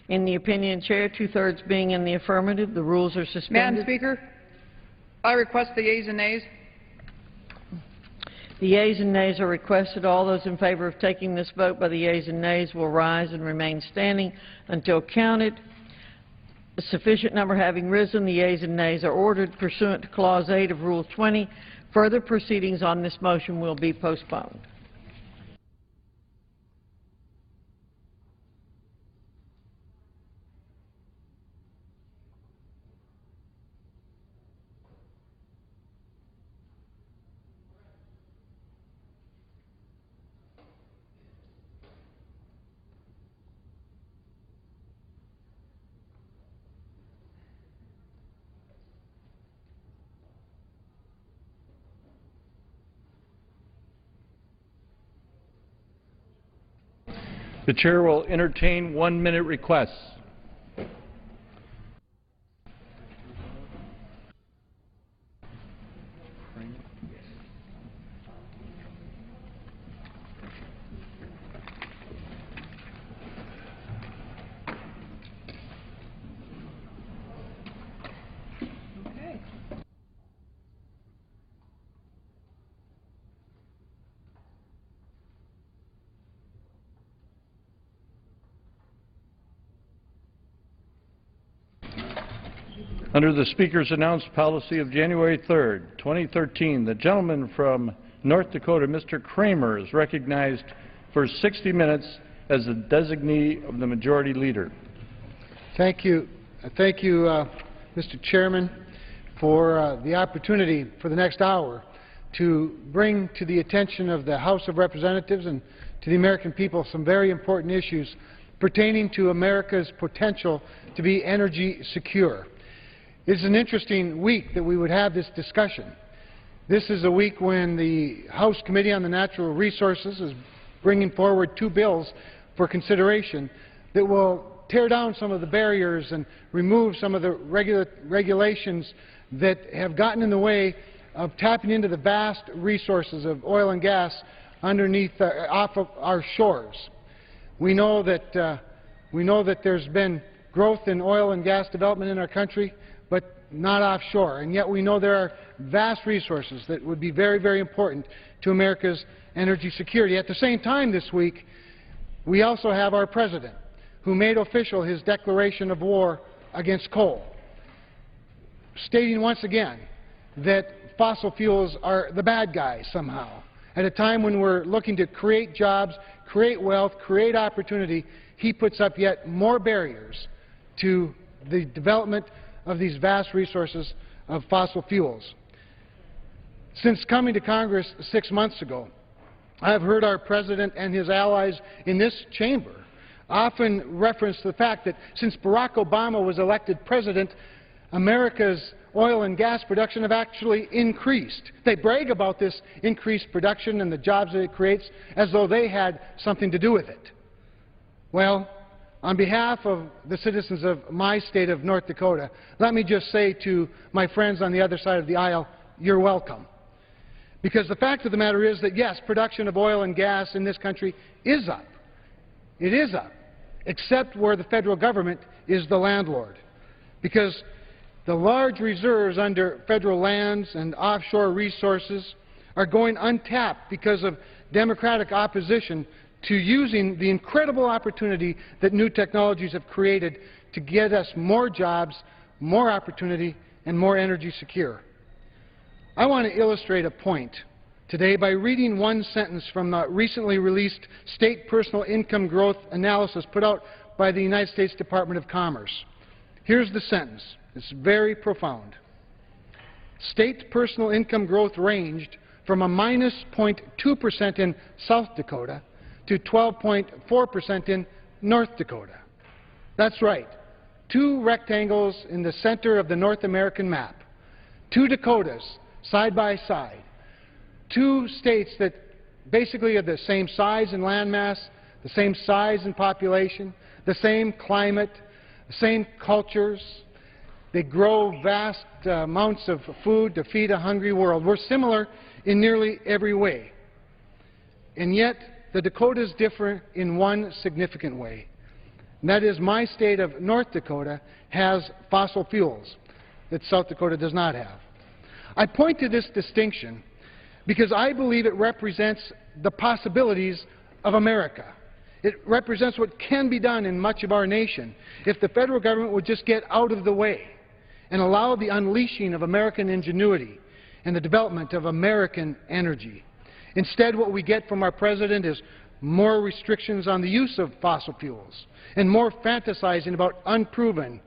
In the opinion of the Chair, two-thirds being in the affirmative, the rules are suspended. Madam Speaker, I request the yeas and nays. The yeas and nays are requested. All those in favor of taking this vote by the yeas and nays will rise and remain standing until counted. A sufficient number having risen, the yeas and nays are ordered pursuant to Clause 8 of Rule 20. Further proceedings on this motion will be postponed. The Chair will entertain 1-minute requests. Under the Speaker's announced policy of January 3rd, 2013, the gentleman from North Dakota, Mr. Kramer, is recognized for 60 minutes as the designee of the Majority Leader. Thank you. Thank you, Mr. Chairman, for the opportunity for the next hour to bring to the attention of the House of Representatives and to the American people some very important issues pertaining to America's potential to be energy secure. It's an interesting week that we would have this discussion. This is a week when the House Committee on the Natural Resources is bringing forward 2 bills for consideration that will tear down some of the barriers and remove some of the regulations that have gotten in the way of tapping into the vast resources of oil and gas underneath off of our shores. We know that there's been growth in oil and gas development in our country, but not offshore. And yet we know there are vast resources that would be very, very important to America's energy security. At the same time this week, we also have our President, who made official his declaration of war against coal, stating once again that fossil fuels are the bad guys somehow. At a time when we're looking to create jobs, create wealth, create opportunity, he puts up yet more barriers to the development of these vast resources of fossil fuels. Since coming to Congress 6 months ago, I have heard our President and his allies in this chamber often reference the fact that since Barack Obama was elected President, America's oil and gas production have actually increased. They brag about this increased production and the jobs that it creates as though they had something to do with it. Well, on behalf of the citizens of my state of North Dakota, let me just say to my friends on the other side of the aisle, you're welcome. Because the fact of the matter is that, yes, production of oil and gas in this country is up. It is up, except where the federal government is the landlord. Because the large reserves under federal lands and offshore resources are going untapped because of Democratic opposition to using the incredible opportunity that new technologies have created to get us more jobs, more opportunity, and more energy secure. I want to illustrate a point today by reading one sentence from the recently released State Personal Income Growth Analysis put out by the United States Department of Commerce. Here's the sentence. It's very profound. State personal income growth ranged from a minus 0.2% in South Dakota to 12.4% in North Dakota. That's right. 2 rectangles in the center of the North American map. 2 Dakotas side by side. 2 states that basically are the same size in landmass, the same size in population, the same climate, the same cultures, They grow vast amounts of food to feed a hungry world. We're similar in nearly every way. And yet, the Dakotas differ in one significant way. And that is, my state of North Dakota has fossil fuels that South Dakota does not have. I point to this distinction because I believe it represents the possibilities of America. It represents what can be done in much of our nation if the federal government would just get out of the way and allow the unleashing of American ingenuity and the development of American energy. Instead, what we get from our president is more restrictions on the use of fossil fuels and more fantasizing about unproven,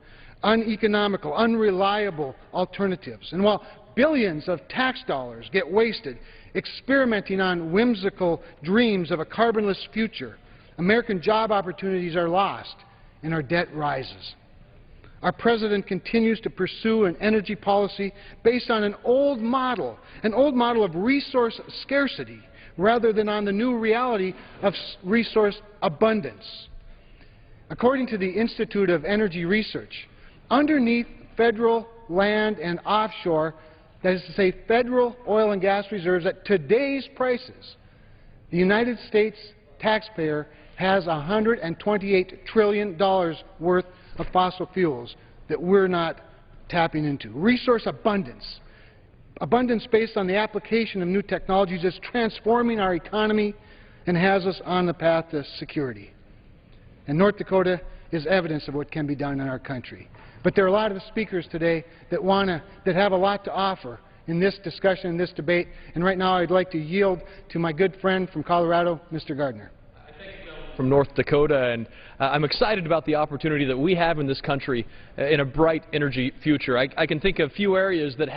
uneconomical, unreliable alternatives. And while billions of tax dollars get wasted experimenting on whimsical dreams of a carbonless future, American job opportunities are lost and our debt rises. Our president continues to pursue an energy policy based on an old model of resource scarcity rather than on the new reality of resource abundance. According to the Institute of Energy Research, underneath federal land and offshore, that is to say federal oil and gas reserves at today's prices, the United States taxpayer has $128 trillion worth of fossil fuels that we're not tapping into. Resource abundance. Abundance based on the application of new technologies is transforming our economy and has us on the path to security. And North Dakota is evidence of what can be done in our country. But there are a lot of speakers today that have a lot to offer in this discussion, in this debate, and right now I'd like to yield to my good friend from Colorado, Mr. Gardner. From North Dakota, and I'm excited about the opportunity that we have in this country in a bright energy future. I can think of few areas that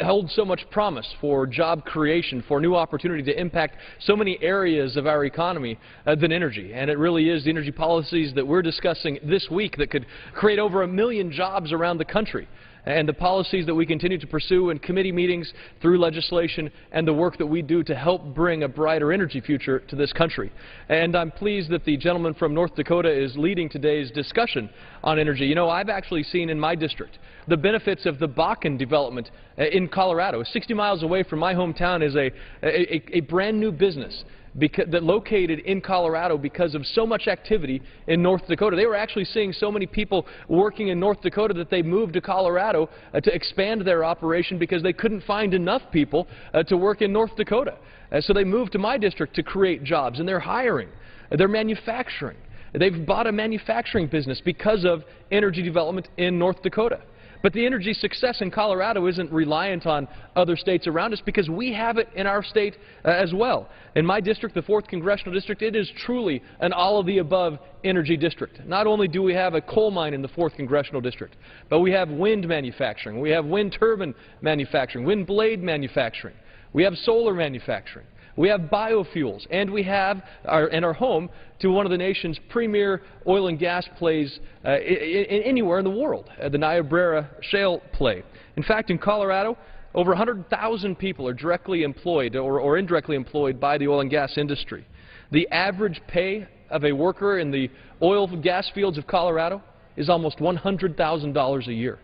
hold so much promise for job creation, for new opportunity to impact so many areas of our economy than energy. And it really is the energy policies that we're discussing this week that could create over 1 million jobs around the country. And the policies that we continue to pursue in committee meetings, through legislation, and the work that we do to help bring a brighter energy future to this country. And I'm pleased that the gentleman from North Dakota is leading today's discussion on energy. You know, I've actually seen in my district the benefits of the Bakken development in Colorado. 60 miles away from my hometown is a brand new business that located in Colorado because of so much activity in North Dakota. They were actually seeing so many people working in North Dakota that they moved to Colorado to expand their operation because they couldn't find enough people to work in North Dakota. So they moved to my district to create jobs, and they're hiring. They're manufacturing. They've bought a manufacturing business because of energy development in North Dakota. But the energy success in Colorado isn't reliant on other states around us because we have it in our state as well. In my district, the 4th Congressional District, it is truly an all-of-the-above energy district. Not only do we have a coal mine in the 4th Congressional District, but we have wind manufacturing, we have wind turbine manufacturing, wind blade manufacturing, we have solar manufacturing. We have biofuels, and we have our home to one of the nation's premier oil and gas plays anywhere in the world, the Niobrara Shale play. In fact, in Colorado, over 100,000 people are directly employed or indirectly employed by the oil and gas industry. The average pay of a worker in the oil and gas fields of Colorado is almost $100,000 a year.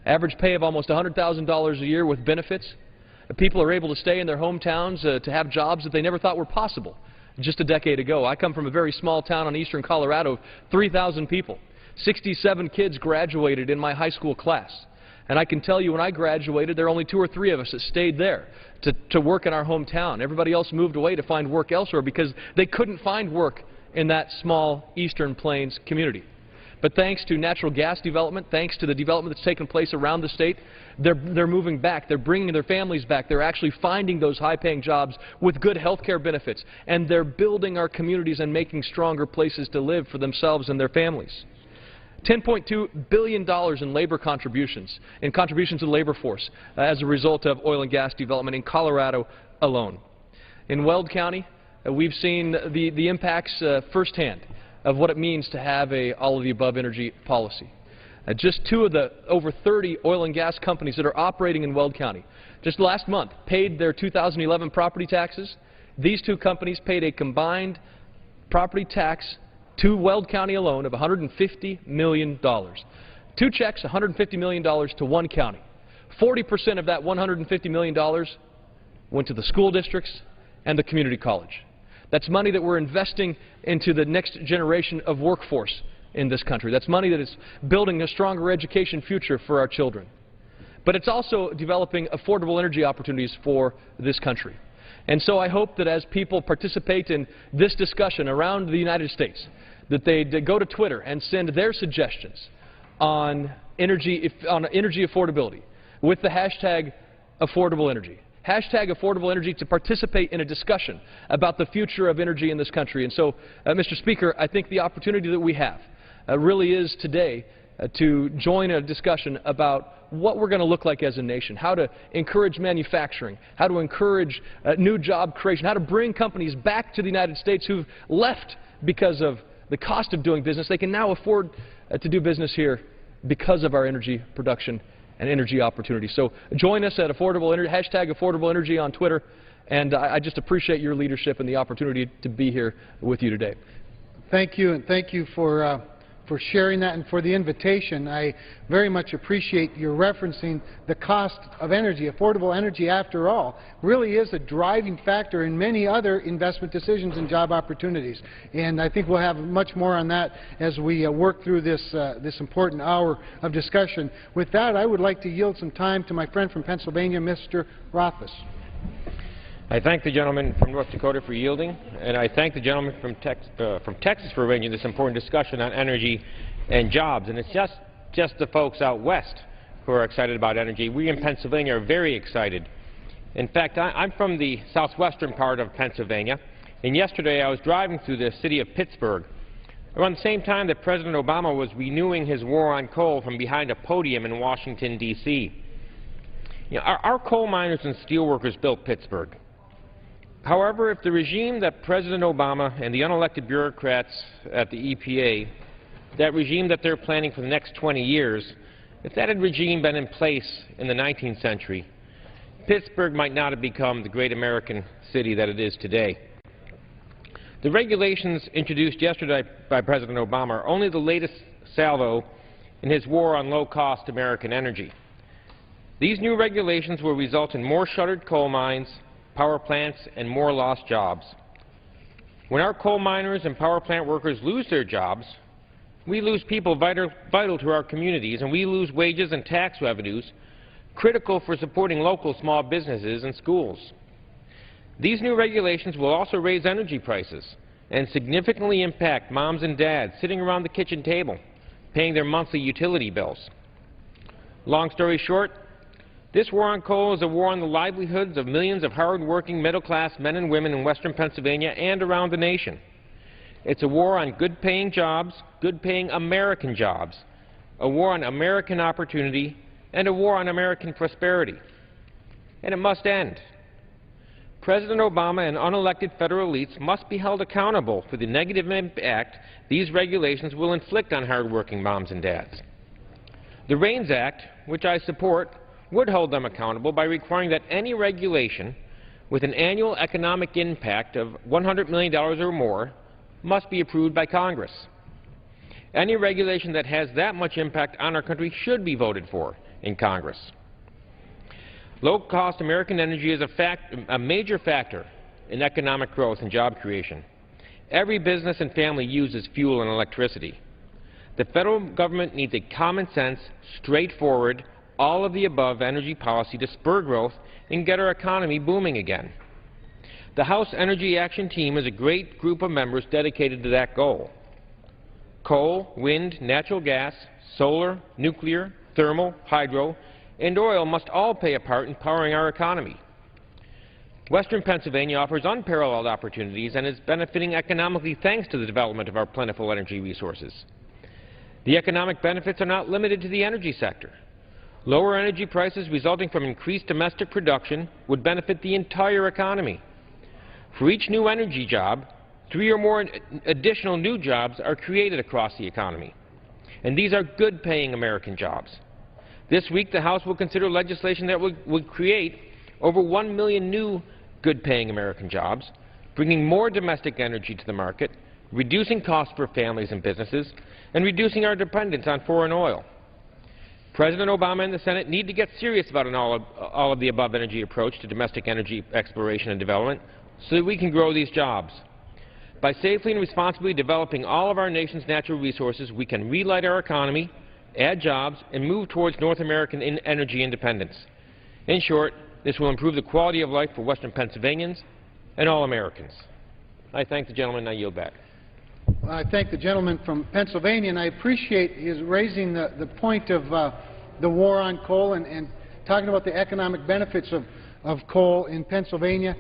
Average pay of almost $100,000 a year with benefits. People are able to stay in their hometowns to have jobs that they never thought were possible just a decade ago. I come from a very small town in eastern Colorado, 3,000 people. 67 kids graduated in my high school class. And I can tell you when I graduated, there were only 2 or 3 of us that stayed there to work in our hometown. Everybody else moved away to find work elsewhere because they couldn't find work in that small Eastern Plains community. But thanks to natural gas development, thanks to the development that's taken place around the state, they're moving back. They're bringing their families back. They're actually finding those high-paying jobs with good health care benefits. And they're building our communities and making stronger places to live for themselves and their families. $10.2 billion in labor contributions, to the labor force as a result of oil and gas development in Colorado alone. In Weld County, we've seen the impacts firsthand of what it means to have a all-of-the-above energy policy. Just 2 of the over 30 oil and gas companies that are operating in Weld County just last month paid their 2011 property taxes. These 2 companies paid a combined property tax to Weld County alone of $150 million. 2 checks, $150 million to one county. 40% of that $150 million went to the school districts and the community college. That's money that we're investing into the next generation of workforce in this country. That's money that is building a stronger education future for our children. But it's also developing affordable energy opportunities for this country. And so I hope that as people participate in this discussion around the United States, that they go to Twitter and send their suggestions on energy affordability with the hashtag affordable energy. Hashtag affordable energy to participate in a discussion about the future of energy in this country. And so, Mr. Speaker, I think the opportunity that we have really is today to join a discussion about what we're going to look like as a nation, how to encourage manufacturing, how to encourage new job creation, how to bring companies back to the United States who've left because of the cost of doing business. They can now afford to do business here because of our energy production and energy opportunities. So join us at hashtag affordable energy on Twitter, and I just appreciate your leadership and the opportunity to be here with you today. Thank you, and thank you for sharing that and for the invitation. I very much appreciate your referencing the cost of energy. Affordable energy, after all, really is a driving factor in many other investment decisions and job opportunities. And I think we'll have much more on that as we work through this important hour of discussion. With that, I would like to yield some time to my friend from Pennsylvania, Mr. Rothfuss. I thank the gentleman from North Dakota for yielding, and I thank the gentleman from Texas for arranging this important discussion on energy and jobs. And it's just the folks out west who are excited about energy. We in Pennsylvania are very excited. In fact, I'm from the southwestern part of Pennsylvania, and yesterday I was driving through the city of Pittsburgh around the same time that President Obama was renewing his war on coal from behind a podium in Washington, D.C. You know, our coal miners and steel workers built Pittsburgh. However, if the regime that President Obama and the unelected bureaucrats at the EPA, that regime that they're planning for the next 20 years, if that had regime been in place in the 19th century, Pittsburgh might not have become the great American city that it is today. The regulations introduced yesterday by President Obama are only the latest salvo in his war on low-cost American energy. These new regulations will result in more shuttered coal mines, power plants, and more lost jobs. When our coal miners and power plant workers lose their jobs, we lose people vital to our communities, and we lose wages and tax revenues critical for supporting local small businesses and schools. These new regulations will also raise energy prices and significantly impact moms and dads sitting around the kitchen table paying their monthly utility bills. Long story short, this war on coal is a war on the livelihoods of millions of hard-working, middle-class men and women in western Pennsylvania and around the nation. It's a war on good-paying jobs, good-paying American jobs, a war on American opportunity, and a war on American prosperity. And it must end. President Obama and unelected federal elites must be held accountable for the negative impact these regulations will inflict on hard-working moms and dads. The REINS Act, which I support, would hold them accountable by requiring that any regulation with an annual economic impact of $100 million or more must be approved by Congress. Any regulation that has that much impact on our country should be voted for in Congress. Low-cost American energy is a major factor in economic growth and job creation. Every business and family uses fuel and electricity. The federal government needs a common-sense, straightforward, all-of-the-above energy policy to spur growth and get our economy booming again. The House Energy Action Team is a great group of members dedicated to that goal. Coal, wind, natural gas, solar, nuclear, thermal, hydro, and oil must all play a part in powering our economy. Western Pennsylvania offers unparalleled opportunities and is benefiting economically thanks to the development of our plentiful energy resources. The economic benefits are not limited to the energy sector. Lower energy prices resulting from increased domestic production would benefit the entire economy. For each new energy job, 3 or more additional new jobs are created across the economy. And these are good-paying American jobs. This week, the House will consider legislation that would create over 1 million new good-paying American jobs, bringing more domestic energy to the market, reducing costs for families and businesses, and reducing our dependence on foreign oil. President Obama and the Senate need to get serious about an all-of-the-above energy approach to domestic energy exploration and development so that we can grow these jobs. By safely and responsibly developing all of our nation's natural resources, we can relight our economy, add jobs, and move towards North American energy independence. In short, this will improve the quality of life for Western Pennsylvanians and all Americans. I thank the gentleman, and I yield back. Well, I thank the gentleman from Pennsylvania, and I appreciate his raising the point of the war on coal and talking about the economic benefits of coal in Pennsylvania.